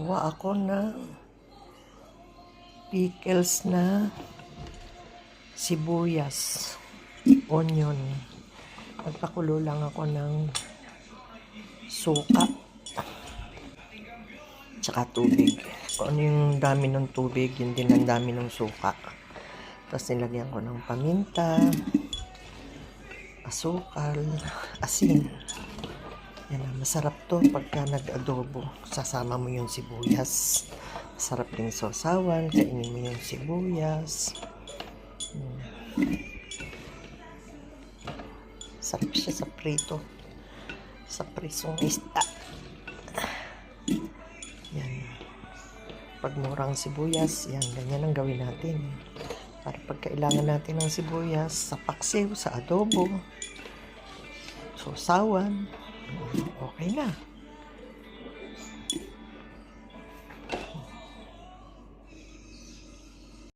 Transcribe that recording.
Gumawa ako ng pickles na sibuyas, onion. Nagpakulo lang ako ng suka tsaka tubig. Kung ano yung dami ng tubig, yun din ang dami ng suka. Tapos nilagyan ko ng paminta, asukal, asin. Yan na, masarap to pagka nag-adobo. Sasama mo yung sibuyas. Masarap din sausawan. Kainin mo yung sibuyas. Sarap siya sa prito. Sa prisong isda. Yan. Pag murang sibuyas, yan, ganyan ang gawin natin. Para pag kailangan natin ng sibuyas, sa paksiw, sa adobo, sausawan, okay na.